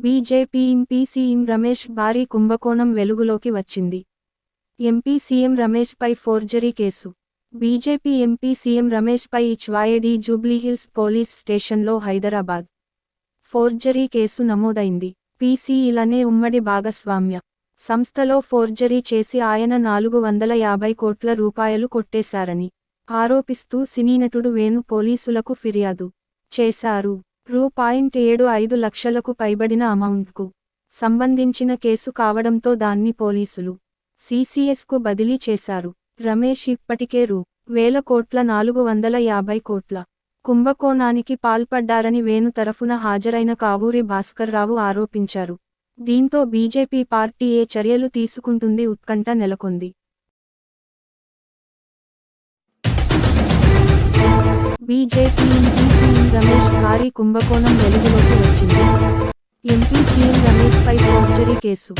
BJP MP CM Ramesh భారీ కుంభకోణం వెలుగులోకి వచ్చింది. ఎంపీ సీఎం రమేష్పై forgery case. BJP MP CM రమేష్పై హెచ్వైడీ జూబ్లీహిల్స్ పోలీస్ స్టేషన్లో హైదరాబాద్ ఫోర్జరీ కేసు నమోదైంది. పీసీఈలనే ఉమ్మడి భాగస్వామ్య సంస్థలో ఫోర్జరీ చేసి ఆయన 450 కోట్ల రూపాయలు కొట్టేశారని ఆరోపిస్తూ సినీనటుడు వేణు పోలీసులకు ఫిర్యాదు చేశారు. రూ.75 లక్షలకు పైబడిన అమౌంట్కు సంబంధించిన కేసు కావడంతో దాన్ని పోలీసులు సీసీఎస్కు బదిలీ చేశారు. రమేష్ ఇప్పటికే రూ.1000 కోట్ల 450 కోట్ల కుంభకోణానికి పాల్పడ్డారని వేణు తరఫున హాజరైన కావూరి భాస్కర్రావు ఆరోపించారు. దీంతో బీజేపీ పార్టీ ఏ చర్యలు తీసుకుంటుంది ఉత్కంఠ నెలకొంది. బీజేపీ ఎంపీ సీఎం రమేష్ భారీ కుంభకోణం వెలుగులోకి వచ్చింది. ఎంపీ సీఎం రమేష్పై forgery case.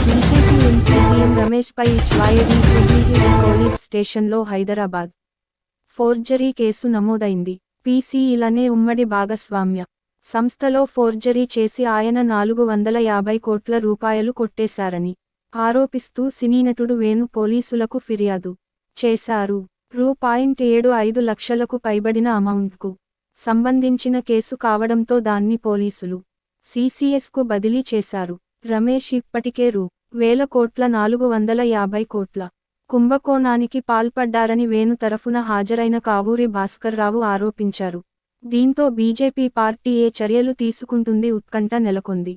BJP MP CM రమేష్పై హెచ్వైడీ జూబ్లీహిల్స్ పోలీస్ స్టేషన్లో హైదరాబాద్ ఫోర్జరీ కేసు నమోదైంది. పీసీఈలనే ఉమ్మడి భాగస్వామ్య సంస్థలో ఫోర్జరీ చేసి ఆయన 450 కోట్ల రూపాయలు కొట్టేశారని ఆరోపిస్తూ సినీనటుడు వేణు పోలీసులకు ఫిర్యాదు చేశారు. రూ.75 లక్షలకు పైబడిన అమౌంట్కు సంబంధించిన కేసు కావడంతో దాన్ని పోలీసులు సీసీఎస్కు బదిలీ చేశారు. రమేష్ ఇప్పటికే రూ.1000 కోట్ల 450 కోట్ల కుంభకోణానికి పాల్పడ్డారని వేణు తరఫున హాజరైన కావూరి భాస్కర్రావు ఆరోపించారు. దీంతో బీజేపీ పార్టీ ఏ చర్యలు తీసుకుంటుంది ఉత్కంఠ నెలకొంది.